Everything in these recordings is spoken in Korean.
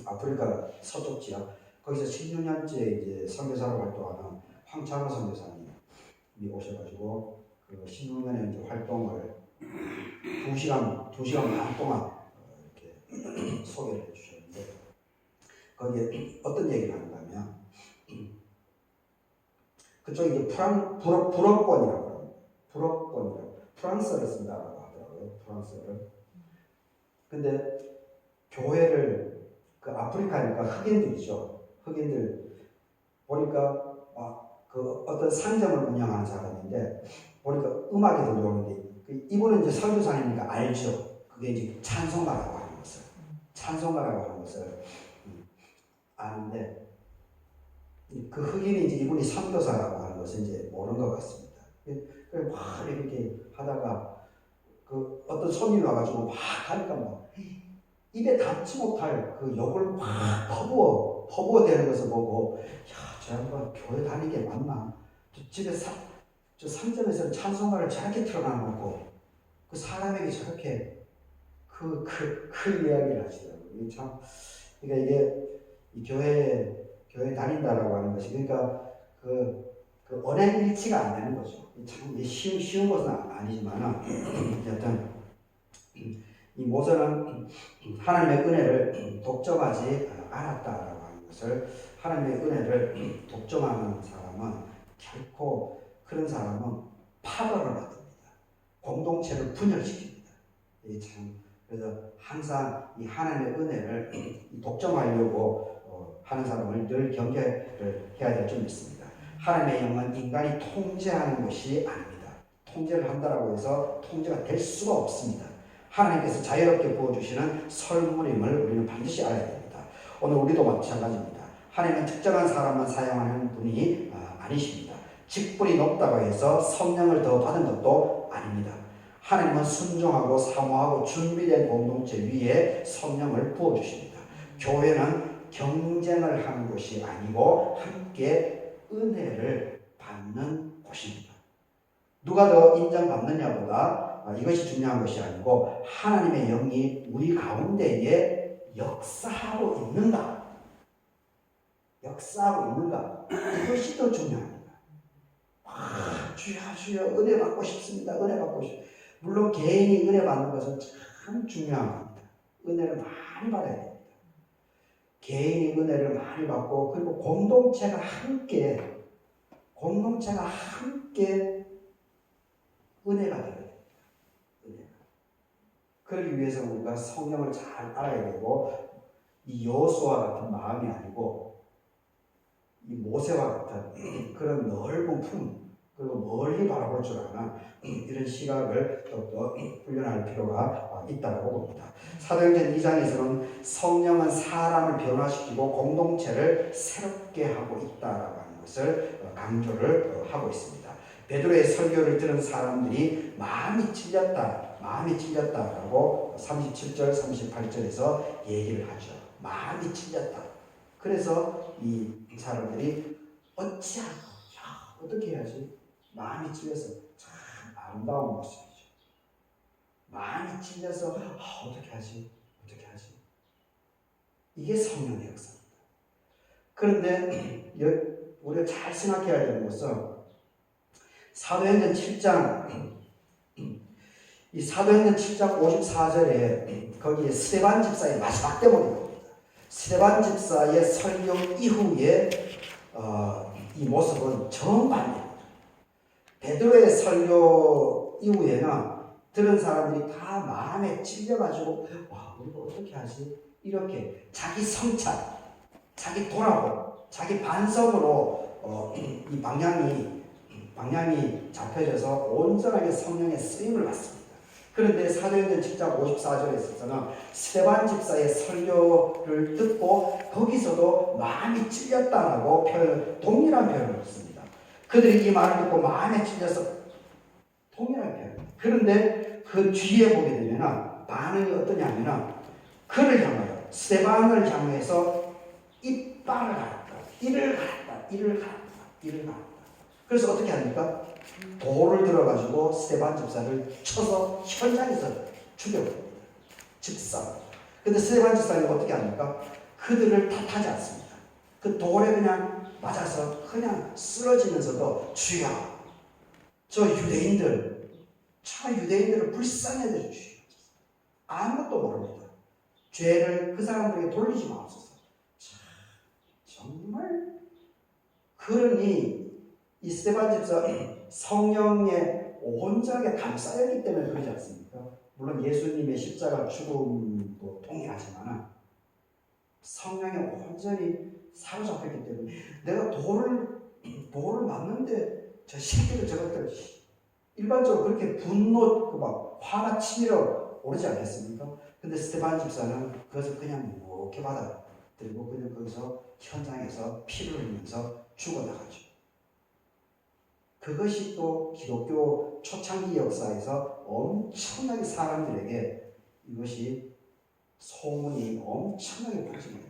아프리카 서쪽 지역 거기서 16년째 이제 선교사로 활동하는 황창호 선교사님이 오셔가지고 그 16년에 이제 활동을 2시간 반 동안 이렇게 소개를 해주셨는데 거기에 어떤 얘기를 하는가면 그쪽에 이제 불어권이라고 합니다. 불어권이라고 프랑스어를 쓴다고 하더라고요. 프랑스어를. 근데 교회를 그 아프리카니까 흑인들이죠. 흑인들 보니까 그 어떤 상점을 운영하는 사람인데 보니까 음악이 들려오는데 이분은 이제 설교사님이니까 알죠. 그게 이제 찬송가라고 하는 것을 아는데 그 흑인이 이제 이분이 선교사라고 하는 것을 이제 모르는 것 같습니다. 그래서 막 이렇게 하다가 그 어떤 손님이 와가지고 막 하니까 막 입에 닿지 못할 그 욕을 막 퍼부어대는 것을 보고 저 양반 교회 다니게 맞나? 집에 저 상점에서 찬송가를 저렇게 틀어놔놓고 그 사람에게 저렇게 그 이야기를 하시더라고요. 참 그러니까 이게 이 교회 다닌다라고 하는 것이 그러니까 그 언행일치가 안 되는 거죠. 참 쉬운 것은 아니지만 어쨌든 이 모세는 하나님의 은혜를 독점하지 않았다라고 하는 것을 하나님의 은혜를 독점하는 사람은 결코 그런 사람은 파벌을 만듭니다. 공동체를 분열시킵니다. 참 그래서 항상 이 하나님의 은혜를 독점하려고 하는 사람을 늘 경계를 해야 될 줄 믿습니다. 하나님의 영은 인간이 통제하는 것이 아닙니다. 통제를 한다라고 해서 통제가 될 수가 없습니다. 하나님께서 자유롭게 부어주시는 설물임을 우리는 반드시 알아야 됩니다. 오늘 우리도 마찬가지입니다. 하나님은 특정한 사람만 사용하는 분이 아니십니다. 직분이 높다고 해서 성령을 더 받은 것도 아닙니다. 하나님은 순종하고 사모하고 준비된 공동체 위에 성령을 부어주십니다. 교회는 경쟁을 하는 곳이 아니고 함께 은혜를 받는 곳입니다. 누가 더 인정받느냐보다 이것이 중요한 것이 아니고 하나님의 영이 우리 가운데에 역사하고 있는가 이것이 더 중요합니다. 주여 은혜 받고 싶습니다. 물론 개인이 은혜 받는 것은 참 중요한 겁니다. 은혜를 많이 받아야 됩니다. 개인이 은혜를 많이 받고 그리고 공동체가 함께 은혜가 되어야 됩니다. 그러기 위해서 우리가 성령을 잘 알아야 되고 이 여호수아 같은 마음이 아니고 이 모세와 같은 그런 넓은 품 그리고 멀리 바라볼 줄 아는 이런 시각을 더욱더 훈련할 필요가 있다고 봅니다. 사도행전 2장에서는 성령은 사람을 변화시키고 공동체를 새롭게 하고 있다라고 하는 것을 강조를 하고 있습니다. 베드로의 설교를 들은 사람들이 마음이 찔렸다라고 37절 38절에서 얘기를 하죠. 마음이 찔렸다. 그래서 이 사람들이 어떻게 해야지? 마음이 찔려서 참 아름다운 모습이죠. 마음이 찔려서 어떻게 하지? 이게 성령의 역사입니다. 그런데 우리가 잘 생각해야 되는 것은 사도행전 7장 이 사도행전 7장 54절에 거기에 스데반 집사의 마지막 대목입니다. 스데반 집사의 설교 이후에 이 모습은 정반대입니다. 베드로의 설교 이후에는 들은 사람들이 다 마음에 찔려가지고 우리가 어떻게 하지? 이렇게 자기 성찰, 자기 돌아보, 자기 반성으로 이 방향이 잡혀져서 온전하게 성령의 쓰임을 받습니다. 그런데 사도행전 7장 54절에 있어서는 스데반 집사의 설교를 듣고 거기서도 마음이 찔렸다라고 동일한 표현을 했습니다. 그들이 이 말을 듣고 마음에 찔려서 동일한 표현. 그런데 그 뒤에 보게 되면 반응이 어떠냐면 그를 향하여 스데반을 향해서 이빨을 갈았다. 이를 갈았다. 그래서 어떻게 합니까? 돌을 들어가지고 스데반 집사를 쳐서 현장에서 죽여버립니다. 즉사. 근데 스데반 집사는 어떻게 합니까? 그들을 탓하지 않습니다. 그 돌에 그냥 맞아서 그냥 쓰러지면서도 주여, 저 유대인들을 불쌍히 여겨주시오. 아무것도 모릅니다. 죄를 그 사람들에게 돌리지 마옵소서. 정말 그러니 이 스데반 집사 성령에 온전하게 감싸였기 때문에 그러지 않습니까? 물론 예수님의 십자가 죽음도 동의하지만 성령에 온전히 사로잡혔기 때문에 내가 돌을 맞는데 저 새끼들 저것들 일반적으로 그렇게 분노 막 화가 치밀어 오르지 않겠습니까? 근데 스데반 집사는 그것을 그냥 이렇게 받아들이고 그냥 거기서 현장에서 피를 흘리면서 죽어나가죠. 그것이 또 기독교 초창기 역사에서 엄청나게 사람들에게 이것이 소문이 엄청나게 퍼집니다.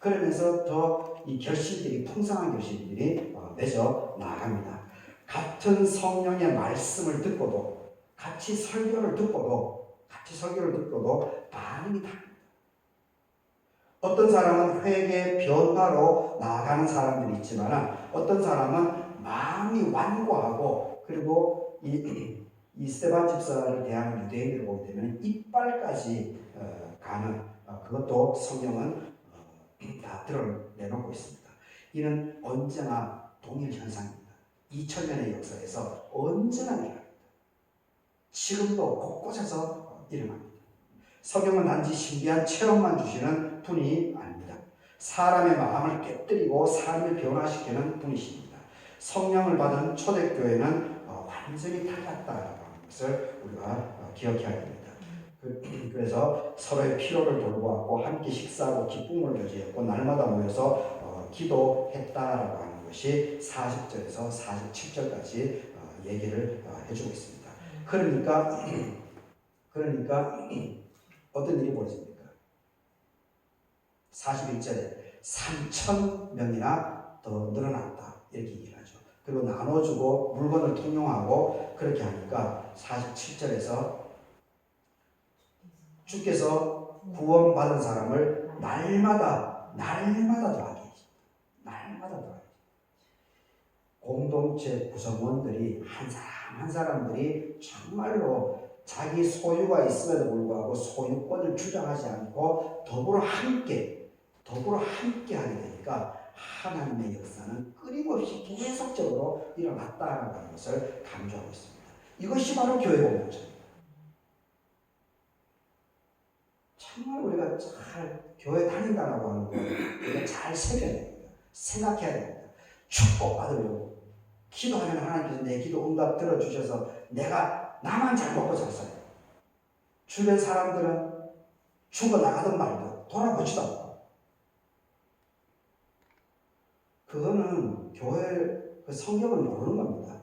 그러면서 더 이 결실들이 풍성한 결실들이 맺어 나갑니다. 같은 성령의 말씀을 듣고도 같이 설교를 듣고도 반응이 다릅니다. 어떤 사람은 회개 변화로 나아가는 사람들이 있지만 어떤 사람은 마음이 완고하고 그리고 이 스데반 집사를 대하는 유대인들을 보게 되면 이빨까지 가는 그것도 성경은 다 드러내놓고 있습니다. 이는 언제나 동일 현상입니다. 2000년의 역사에서 언제나 일어납니다. 지금도 곳곳에서 일어납니다. 성경은 단지 신비한 체험만 주시는 분이 아닙니다. 사람의 마음을 깨뜨리고 삶을 변화시키는 분이십니다. 성령을 받은 초대교회는 완전히 달랐다라는 것을 우리가 기억해야 됩니다. 그래서 서로의 필요를 돌보았고 함께 식사하고 기쁨을 교제했고 날마다 모여서 기도했다라고 하는 것이 40절에서 47절까지 얘기를 해주고 있습니다. 그러니까 어떤 일이 벌어집니까? 41절에 3,000명이나 더 늘어났다 이렇게 얘기를 하죠. 그리고 나눠주고 물건을 통용하고 그렇게 하니까 47절에서 주께서 구원받은 사람을 날마다 더하게 공동체 구성원들이 한 사람 한 사람들이 정말로 자기 소유가 있음에도 불구하고 소유권을 주장하지 않고 더불어 함께 하게 되니까 하나님의 역사는 끊임없이 계속적으로 일어났다라는 것을 강조하고 있습니다. 이것이 바로 교회 공동체입니다. 정말 우리가 잘 교회 다닌다라고 하는 거 우리가 잘 새겨야 됩니다. 생각해야 됩니다. 축복받으려고 기도하면 하나님께서 내 기도 응답 들어주셔서 나만 잘 먹고 잘 살아요. 주변 사람들은 죽어나가든 말든 돌아보지도 않고 그거는 교회 성경을 모르는 겁니다.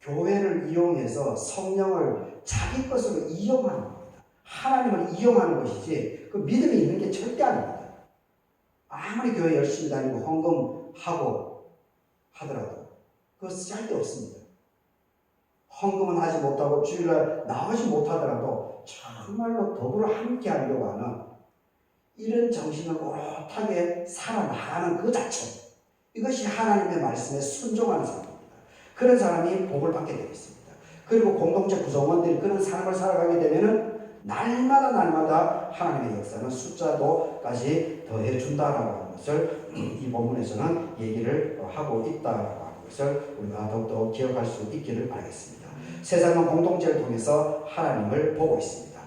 교회를 이용해서 성령을 자기 것으로 이용하는 겁니다. 하나님을 이용하는 것이지 그 믿음이 있는 게 절대 아닙니다. 아무리 교회 열심히 다니고 헌금하고 하더라도 그거 쓸데없습니다. 헌금은 하지 못하고 주일날 나오지 못하더라도 정말로 더불어 함께 하려고 하는 이런 정신을 오롯하게 살아나가는 그 자체 이것이 하나님의 말씀에 순종하는 사람입니다. 그런 사람이 복을 받게 되어 있습니다. 그리고 공동체 구성원들이 그런 삶을 살아가게 되면은 날마다 하나님의 역사는 숫자도까지 더해준다라고 하는 것을 이 본문에서는 얘기를 하고 있다라고 하는 것을 우리가 더욱더 기억할 수 있기를 바라겠습니다. 세상은 공동체를 통해서 하나님을 보고 있습니다.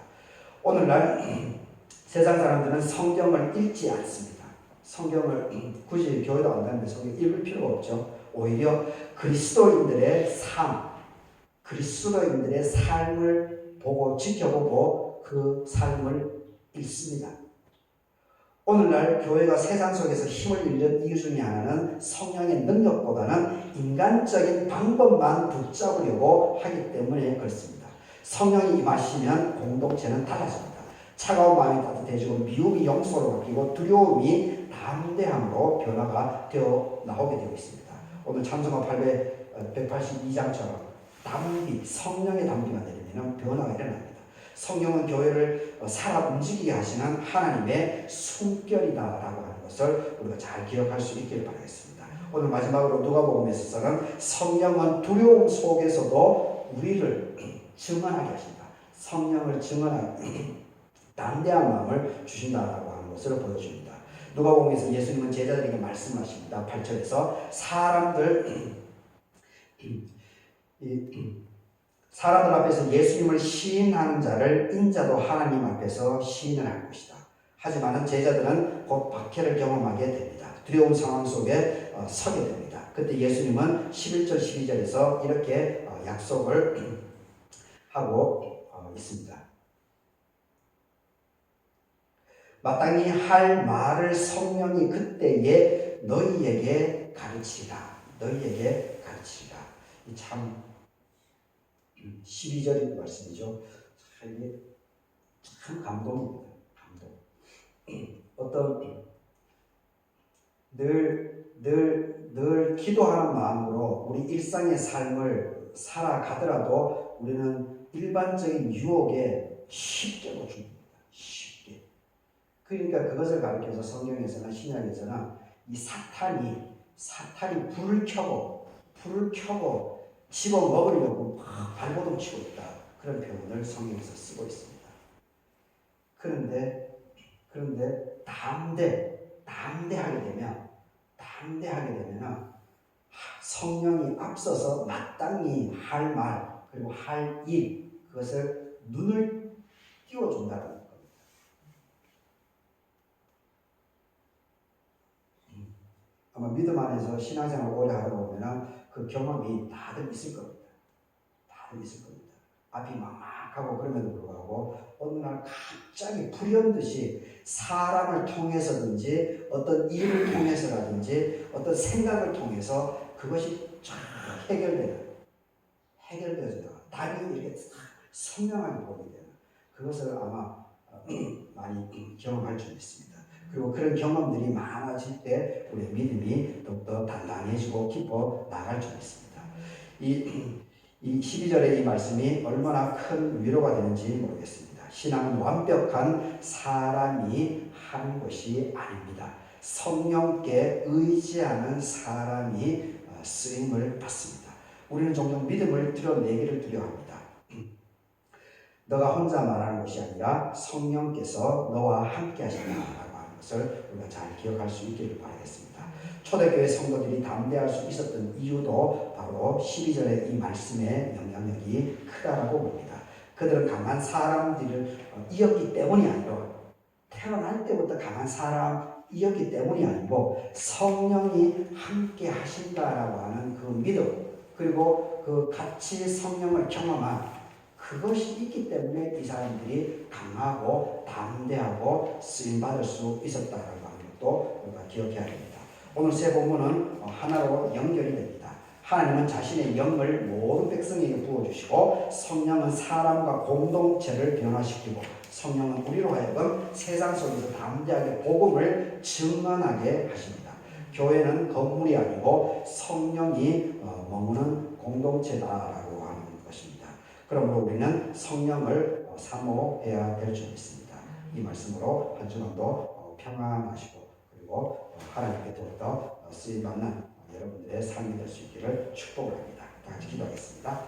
오늘날 세상 사람들은 성경을 읽지 않습니다. 성경을 굳이 교회도 안 다니는데 성경 읽을 필요가 없죠. 오히려 그리스도인들의 삶을 보고 지켜보고 그 삶을 읽습니다. 오늘날 교회가 세상 속에서 힘을 잃는 이유 중에 하나는 성령의 능력보다는 인간적인 방법만 붙잡으려고 하기 때문에 그렇습니다. 성령이 임하시면 공동체는 달라집니다. 차가운 마음이 따뜻해지고 미움이 용서로 바뀌고 두려움이 담대함으로 변화가 되어 나오게 되고 있습니다. 오늘 찬송가 182장처럼 성령의 담비가 내리면 변화가 일어납니다. 성령은 교회를 살아 움직이게 하시는 하나님의 숨결이다라고 하는 것을 우리가 잘 기억할 수 있기를 바라겠습니다. 오늘 마지막으로 누가복음에서는 성령은 두려움 속에서도 우리를 증언하게 하신다. 성령을 증언하게 담대한 마음을 주신다라고 하는 것을 보여줍니다. 누가복음에서 예수님은 제자들에게 말씀하십니다. 8절에서 사람들 앞에서 예수님을 시인하는 자를 인자도 하나님 앞에서 시인을 할 것이다. 하지만 제자들은 곧 박해를 경험하게 됩니다. 두려운 상황 속에 서게 됩니다. 그때 예수님은 11절 12절에서 이렇게 약속을 하고 있습니다. 마땅히 할 말을 성령이 그때에 너희에게 가르치리라. 너희에게 가르치리라. 참 12절의 말씀이죠. 이게 참 감동입니다. 감동. 늘 기도하는 마음으로 우리 일상의 삶을 살아가더라도 우리는 일반적인 유혹에 쉽게 놓칩니다. 쉽게. 그러니까 그것을 가르쳐서 성경에서는 신약에서는 이 사탄이 불을 켜고 집어 먹으려고 발버둥 치고 있다. 그런 표현을 성경에서 쓰고 있습니다. 그런데 담대하게 되면 성령이 앞서서 마땅히 할 말 그리고 할 일 그것을 눈을 띄워준다는 겁니다. 아마 믿음 안에서 신앙생활 오래 하다 보면 그 경험이 다들 있을 겁니다. 앞이 막막하고 그럼에도 불구하고 어느 날 갑자기 불현듯이 사람을 통해서든지 어떤 일을 통해서라든지 어떤 생각을 통해서 그것이 쫙 해결되어지다가 답이 이렇게 선명하게 보이게 되는 그것을 아마 많이 경험할 줄 믿습니다. 그리고 그런 경험들이 많아질 때 우리의 믿음이 더욱더 단단해지고 깊어 나갈 줄 믿습니다. 이 12절의 이 말씀이 얼마나 큰 위로가 되는지 모르겠습니다. 신앙은 완벽한 사람이 하는 것이 아닙니다. 성령께 의지하는 사람이 쓰임을 받습니다. 우리는 종종 믿음을 드러내기를 두려워합니다. 너가 혼자 말하는 것이 아니라 성령께서 너와 함께 하신다라고 하는 것을 우리가 잘 기억할 수 있기를 바라겠습니다. 초대교회 성도들이 담대할 수 있었던 이유도 바로 12절의 이 말씀의 영향력이 크다라고 봅니다. 그들은 강한 사람들을 이었기 때문이 아니라 태어날 때부터 강한 사람이었기 때문이 아니고 성령이 함께 하신다라고 하는 그 믿음 그리고 그 같이 성령을 경험한 그것이 있기 때문에 이 사람들이 강하고 담대하고 쓰임받을 수 있었다라고 하는 것도 우리가 기억해야 됩니다. 오늘 세 본문은 하나로 연결이 됩니다. 하나님은 자신의 영을 모든 백성에게 부어주시고 성령은 사람과 공동체를 변화시키고 성령은 우리로 하여금 세상 속에서 담대하게 복음을 증언하게 하십니다. 교회는 건물이 아니고 성령이 머무는 공동체다라고 하는 것입니다. 그러므로 우리는 성령을 사모해야 될 줄 믿습니다. 이 말씀으로 한 주간도 평안하시고 그리고 하나님께 더욱더 쓰임받는 여러분들의 삶이 될 수 있기를 축복을 합니다. 다 같이 기도하겠습니다.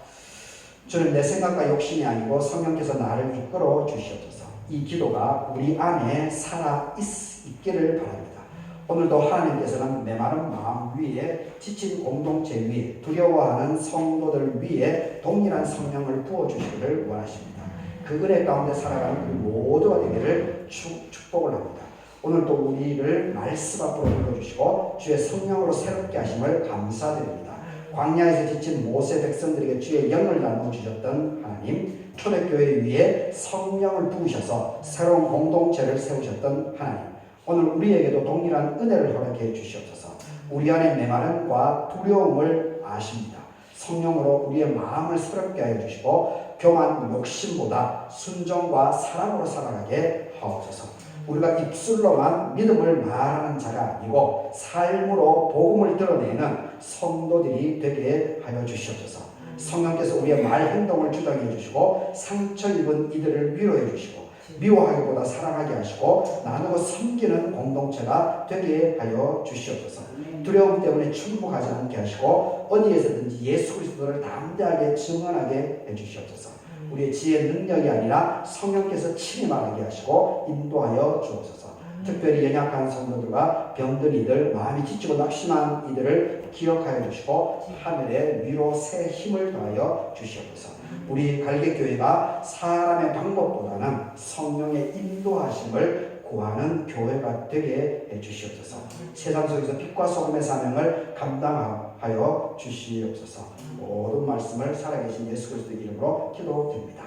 주는 내 생각과 욕심이 아니고 성령께서 나를 이끌어 주시옵소서. 이 기도가 우리 안에 살아 있기를 바랍니다. 오늘도 하나님께서는 메마른 마음 위에 지친 공동체 위에 두려워하는 성도들 위에 동일한 성령을 부어주시기를 원하십니다. 그 은혜 가운데 살아가는 그 모두가 되기를 축복을 합니다. 오늘도 우리를 말씀 앞으로 불러주시고 주의 성령으로 새롭게 하심을 감사드립니다. 광야에서 지친 모세 백성들에게 주의 영을 나눠주셨던 하나님, 초대교회 위에 성령을 부으셔서 새로운 공동체를 세우셨던 하나님, 오늘 우리에게도 동일한 은혜를 허락해 주시옵소서. 우리 안에 메마름과 두려움을 아십니다. 성령으로 우리의 마음을 새롭게 하여 주시고 교만 욕심보다 순종과 사랑으로 살아가게 하옵소서. 우리가 입술로만 믿음을 말하는 자가 아니고 삶으로 복음을 드러내는 성도들이 되게 하여 주시옵소서. 성령께서 우리의 말 행동을 주장해 주시고 상처 입은 이들을 위로해 주시고 미워하기보다 사랑하게 하시고 나누고 섬기는 공동체가 되게 하여 주시옵소서. 두려움 때문에 충복하지 않게 하시고 어디에서든지 예수 그리스도를 담대하게 증언하게 해주시옵소서. 우리의 지혜 능력이 아니라 성령께서 친히 말하게 하시고 인도하여 주옵소서. 특별히 연약한 성도들과 병든 이들, 마음이 지치고 낙심한 이들을 기억하여 주시고 하늘의 위로 새 힘을 더하여 주시옵소서. 우리 갈개교회가 사람의 방법보다는 성령의 인도하심을 구하는 교회가 되게 해주시옵소서. 세상 속에서 빛과 소금의 사명을 감당하여 주시옵소서. 모든 말씀을 살아계신 예수 그리스도 이름으로 기도드립니다.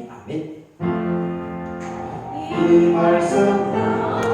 아멘. 이 말씀